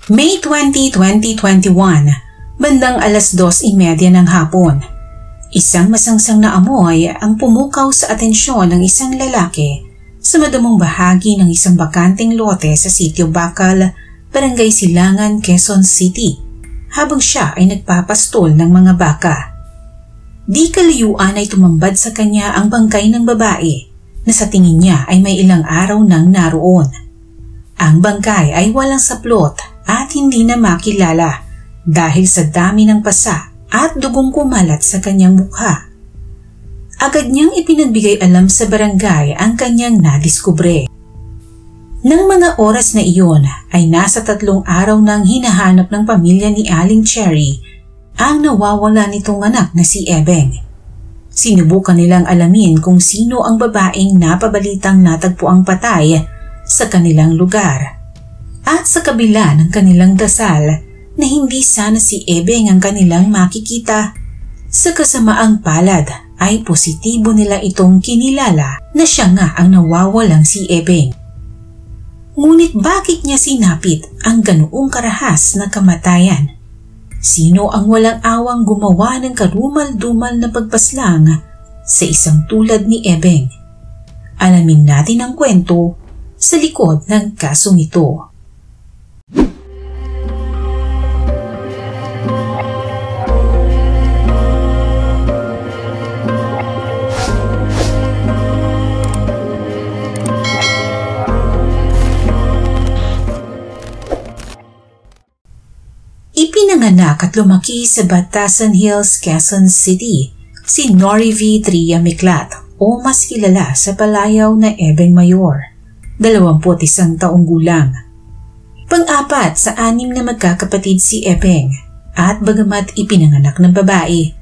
May 20, 2021, bandang 2:30 ng hapon. Isang masangsang na amoy ang pumukaw sa atensyon ng isang lalaki sa madamong bahagi ng isang bakanteng lote sa Sitio Bakal, Barangay Silangan, Quezon City, habang siya ay nagpapastol ng mga baka. Di kalayuan ay tumambad sa kanya ang bangkay ng babae na sa tingin niya ay may ilang araw nang naroon. Ang bangkay ay walang saplot at hindi na makilala dahil sa dami ng pasa at dugong kumalat sa kanyang mukha. Agad niyang ipinagbigay alam sa barangay ang kanyang nadiskubre. Nang mga oras na iyon ay nasa 3 araw nang hinahanap ng pamilya ni Aling Cherry ang nawawala nitong anak na si Ebeng. Sinubukan nilang alamin kung sino ang babaeng napabalitang natagpuang patay sa kanilang lugar. At sa kabila ng kanilang dasal na hindi sana si Ebeng ang kanilang makikita, sa kasamaang palad ay positibo nila itong kinilala na siya nga ang nawawalang si Ebeng. Ngunit bakit niya sinapit ang ganoong karahas na kamatayan? Sino ang walang awang gumawa ng karumal-dumal na pagpaslang sa isang tulad ni Ebeng? Alamin natin ang kwento sa likod ng kasong ito. Ipinanganak at lumaki sa Batasan Hills, Quezon City, si Nori V. Tria Miklat o mas kilala sa palayaw na Ebeng Mayor, 21 taong gulang. Pang-apat sa 6 na magkakapatid si Ebeng at bagamat ipinanganak ng babae,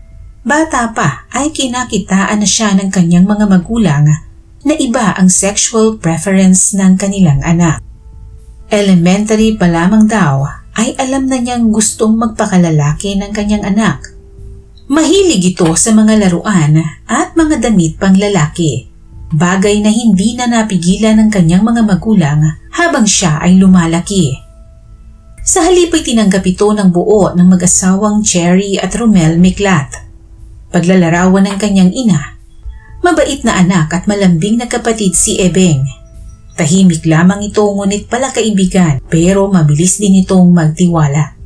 bata pa ay kinakitaan na siya ng kanyang mga magulang na iba ang sexual preference ng kanilang anak. Elementary pa lamang daw ay alam na niyang gustong magpakalalaki ng kanyang anak. Mahilig ito sa mga laruan at mga damit pang lalaki, bagay na hindi na napigilan ng kanyang mga magulang habang siya ay lumalaki. Sa halip ay tinanggap ito ng buo ng mag-asawang Cherry at Romel Miklat. Paglalarawan ng kanyang ina, mabait na anak at malambing na kapatid si Ebeng. Tahimik lamang ito ngunit pala kaibigan pero mabilis din itong magtiwala.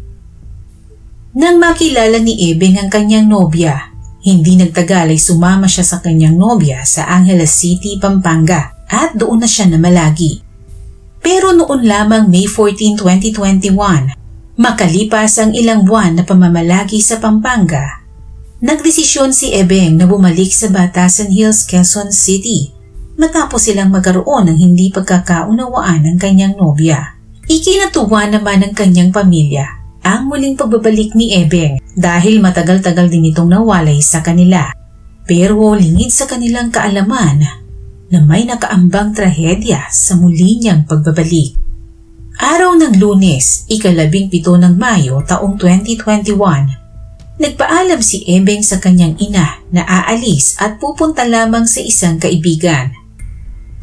Nang makilala ni Ebeng ang kanyang nobya, hindi nagtagal ay sumama siya sa kanyang nobya sa Angeles City, Pampanga at doon na siya namalagi. Pero noon lamang May 14, 2021, makalipas ang ilang buwan na pamamalagi sa Pampanga, nagdesisyon si Ebeng na bumalik sa Batasan Hills, Quezon City matapos silang magkaroon ng hindi pagkakaunawaan ng kanyang nobya. Ikinatuwa naman ng kanyang pamilya ang muling pagbabalik ni Ebeng dahil matagal-tagal din itong nawalay sa kanila. Pero lingid sa kanilang kaalaman na may nakaambang trahedya sa muli niyang pagbabalik. Araw ng Lunes, 17 ng Mayo taong 2021, nagpaalam si Ebeng sa kanyang ina na aalis at pupunta lamang sa isang kaibigan.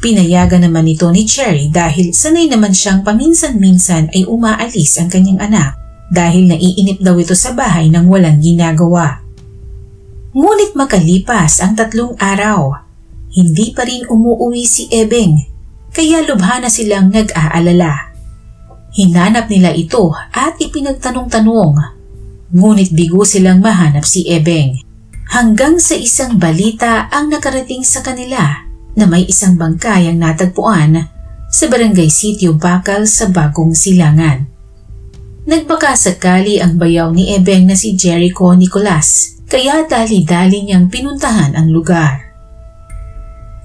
Pinayagan naman ito ni Cherry dahil sanay naman siyang paminsan-minsan ay umaalis ang kanyang anak dahil naiinip daw ito sa bahay nang walang ginagawa. Ngunit makalipas ang 3 araw, hindi pa rin umuuwi si Ebeng kaya lubha na silang nag-aalala. Hinanap nila ito at ipinagtanong-tanong, ngunit bigo silang mahanap si Ebeng. Hanggang sa isang balita ang nakarating sa kanila na may isang bangkay ang natagpuan sa Barangay Sitio Bakal sa Bagong Silangan. Nagbakasakali ang bayaw ni Ebeng na si Jericho Nicolas kaya dali-dali niyang pinuntahan ang lugar.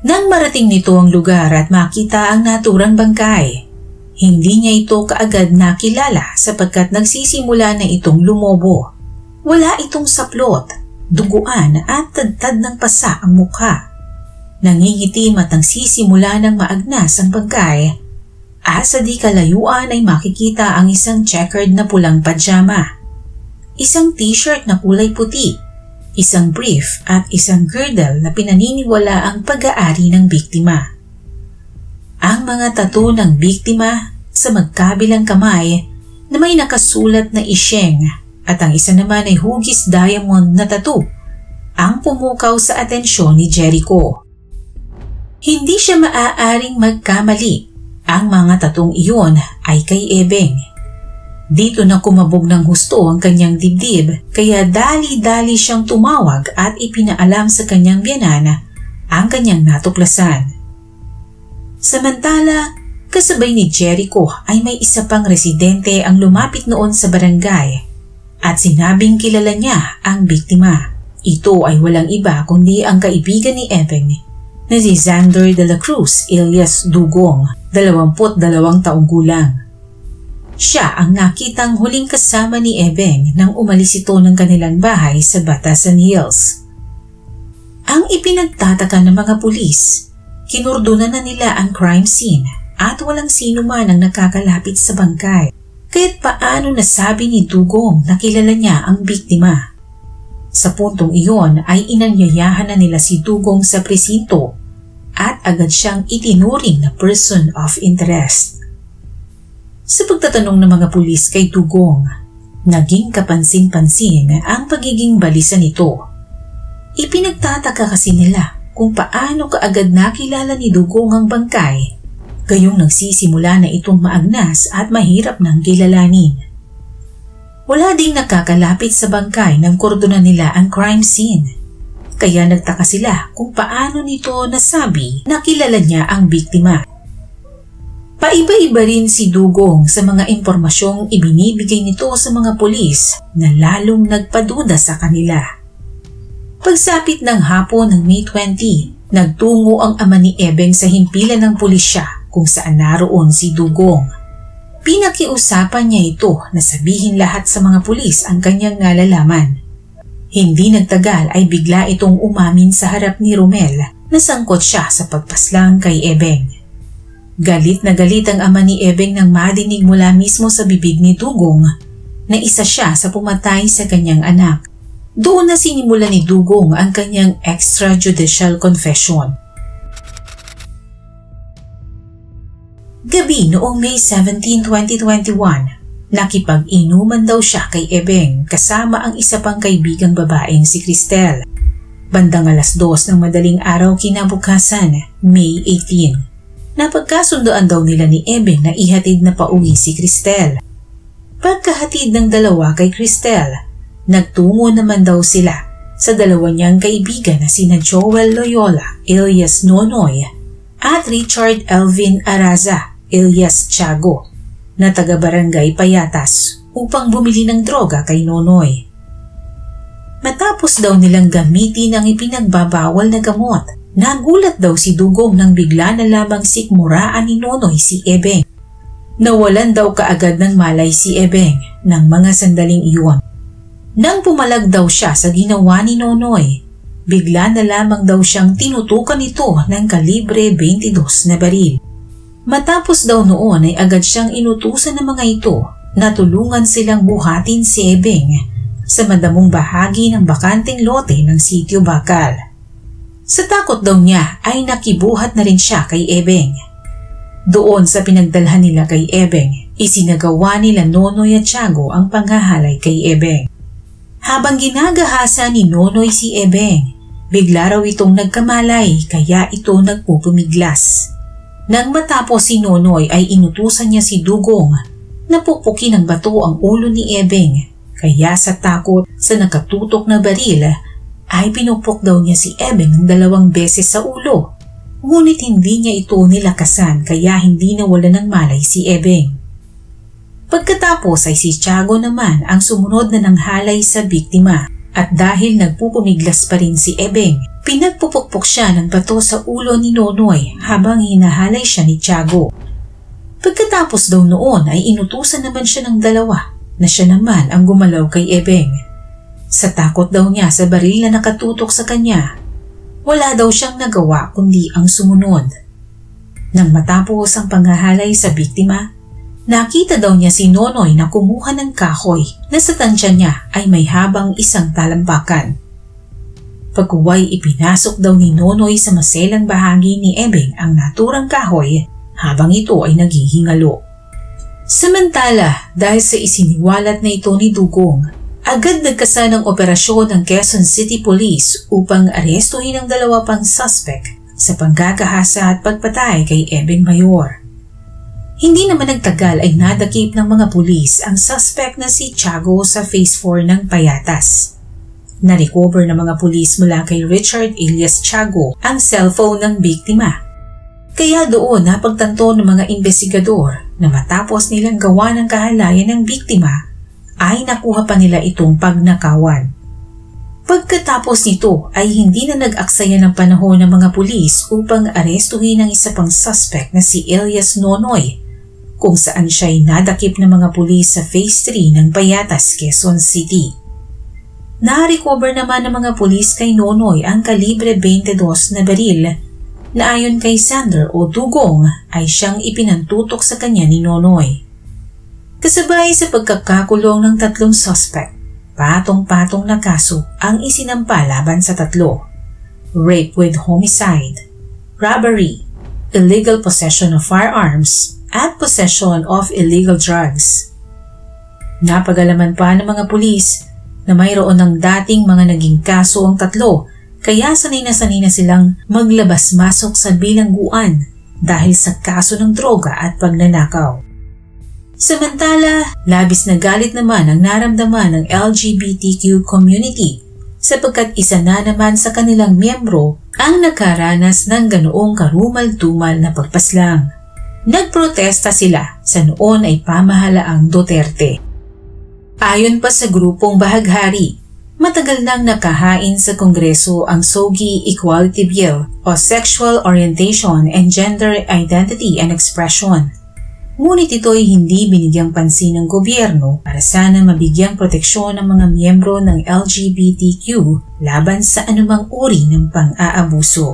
Nang marating nito ang lugar at makita ang naturang bangkay, hindi niya ito kaagad nakilala sapagkat nagsisimula na itong lumobo. Wala itong saplot, duguan at tadtad ng pasa ang mukha. Nangingitim at nagsisimula ng maagnas ang bangkay. Sa di kalayuan ay makikita ang isang checkered na pulang pajama, isang t-shirt na kulay puti, isang brief at isang girdle na pinaniniwala ang pag-aari ng biktima. Ang mga tattoo ng biktima sa magkabilang kamay na may nakasulat na Isheng at ang isa naman ay hugis diamond na tattoo ang pumukaw sa atensyon ni Jericho. Hindi siya maaaring magkamali. Ang mga tatong iyon ay kay Ebeng. Dito na kumabog ng husto ang kanyang dibdib kaya dali-dali siyang tumawag at ipinaalam sa kanyang biyanana ang kanyang natuklasan. Samantala, kasabay ni Jericho ay may isa pang residente ang lumapit noon sa barangay at sinabing kilala niya ang biktima. Ito ay walang iba kundi ang kaibigan ni Ebeng na si Xander de la Cruz Elias Dugong, 22 taong gulang. Siya ang nakitang huling kasama ni Ebeng nang umalis ito ng kanilang bahay sa Batasan Hills. Ang ipinagtataka ng mga pulis, kinurdunan na nila ang crime scene at walang sino man ang nakakalapit sa bangkay. Kaya't paano nasabi ni Dugong na kilala niya ang biktima? Sa puntong iyon ay inanyayahan na nila si Dugong sa presinto at agad siyang itinuring na person of interest. Sa pagtatanong ng mga pulis kay Dugong, naging kapansin-pansin ang pagiging balisa nito. Ipinagtataka kasi nila kung paano kaagad nakilala ni Dugong ang bangkay, gayong nagsisimula na itong maagnas at mahirap nang kilalanin. Wala ding nakakalapit sa bangkay nang kordonan nila ang crime scene. Kaya nagtaka sila kung paano nito nasabi na kilala niya ang biktima. Paiba-iba rin si Dugong sa mga impormasyong ibinibigay nito sa mga pulis na lalong nagpaduda sa kanila. Pagsapit ng hapon ng May 20, nagtungo ang ama ni Ebeng sa himpilan ng pulisya kung saan naroon si Dugong. Pinakiusapan niya ito na sabihin lahat sa mga pulis ang kanyang nalalaman. Hindi nagtagal ay bigla itong umamin sa harap ni Romel na sangkot siya sa pagpaslang kay Ebeng. Galit na galit ang ama ni Ebeng nang madinig mula mismo sa bibig ni Dugong na isa siya sa pumatay sa kanyang anak. Doon na sinimula ni Dugong ang kanyang extrajudicial confession. Gabi noong May 17, 2021, nakipag-inuman daw siya kay Ebeng kasama ang isa pang kaibigang babaeng si Cristel. Bandang 2:00 ng madaling araw kinabukasan, May 18, napagkasundoan daw nila ni Ebeng na ihatid na pauwi si Cristel. Pagkahatid ng dalawa kay Cristel, nagtungo naman daw sila sa dalawa niyang kaibigan na sina Joel Loyola, alias Nonoy, at Richard Elvin Araza, alias Tiago, na taga-barangay Payatas upang bumili ng droga kay Nonoy. Matapos daw nilang gamitin ang ipinagbabawal na gamot, nagulat daw si Dugong nang bigla na lamang sikmuraan ni Nonoy si Ebeng. Nawalan daw kaagad ng malay si Ebeng ng mga sandaling iyon. Nang pumalag daw siya sa ginawa ni Nonoy, bigla na lamang daw siyang tinutukan ito ng kalibre 22 na baril. Matapos daw noon ay agad siyang inutusan ng mga ito na tulungan silang buhatin si Ebeng sa madamong bahagi ng bakanteng lote ng Sitio Bakal. Sa takot daw niya ay nakibuhat na rin siya kay Ebeng. Doon sa pinagdalhan nila kay Ebeng, isinagawa nila Nonoy at Tiago ang panghahalay kay Ebeng. Habang ginagahasa ni Nonoy si Ebeng, bigla raw itong nagkamalay kaya ito nagpupumiglas. Nang matapos si Nonoy ay inutusan niya si Dugong na pukpukin ng bato ang ulo ni Ebeng, kaya sa takot sa nakatutok na baril ay pinupok daw niya si Ebeng ng 2 beses sa ulo. Ngunit hindi niya ito nilakasan kaya hindi nawala ng malay si Ebeng. Pagkatapos ay si Tiago naman ang sumunod na nanghalay sa biktima at dahil nagpupumiglas pa rin si Ebeng, pinagpupukpok siya ng bato sa ulo ni Nonoy habang hinahalay siya ni Tiago. Pagkatapos daw noon ay inutusan naman siya ng 2 na siya naman ang gumalaw kay Ebeng. Sa takot daw niya sa baril na nakatutok sa kanya, wala daw siyang nagawa kundi ang sumunod. Nang matapos ang panghahalay sa biktima, nakita daw niya si Nonoy na kumuha ng kahoy na sa tansya niya ay may habang 1 talampakan. Pagkuway ipinasok daw ni Nonoy sa maselang bahagi ni Ebeng ang naturang kahoy habang ito ay naghihingalo. Samantala, dahil sa isiniwalat na ito ni Dugong, agad nagkasa ng operasyon ng Quezon City Police upang arestuhin ang dalawa pang suspect sa panggagahasa at pagpatay kay Ebeng Mayor. Hindi naman nagtagal ay nadakip ng mga pulis ang suspect na si Tiago sa Phase 4 ng Payatas. Na-recover ng mga pulis mula kay Richard alias Tiago ang cellphone ng biktima. Kaya doon napagtanto ng mga investigador na matapos nilang gawa ng kahalayan ng biktima ay nakuha pa nila itong pagnakawan. Pagkatapos nito ay hindi na nag-aksaya ng panahon ng mga pulis upang arestuhin ang isa pang suspect na si Elias Nonoy, kung saan siya ay nadakip ng mga pulis sa Phase 3 ng Payatas, Quezon City. Na-recover naman ng mga pulis kay Nonoy ang kalibre 22 na baril na ayon kay Sander o Dugong ay siyang ipinantutok sa kanya ni Nonoy. Kasabay sa pagkakakulong ng tatlong suspect, patong-patong na kaso ang isinampa laban sa tatlo: rape with homicide, robbery, illegal possession of firearms, at possession of illegal drugs. Napagalaman pa ng mga pulis na mayroon ng dating mga naging kaso ang tatlo, kaya sanay na silang maglabas-masok sa bilangguan dahil sa kaso ng droga at pagnanakaw. Samantala, labis na galit naman ang naramdaman ng LGBTQ community sapagkat isa na naman sa kanilang miyembro ang nakaranas ng ganoong karumal-dumal na pagpaslang. Nagprotesta sila sa noon ay pamahalaang Duterte. Ayon pa sa grupong Bahaghari, matagal nang nakahain sa Kongreso ang SOGI Equality Bill o Sexual Orientation and Gender Identity and Expression. Ngunit ito ay hindi binigyang pansin ng gobyerno para sana mabigyang proteksyon ng mga miyembro ng LGBTQ laban sa anumang uri ng pang-aabuso.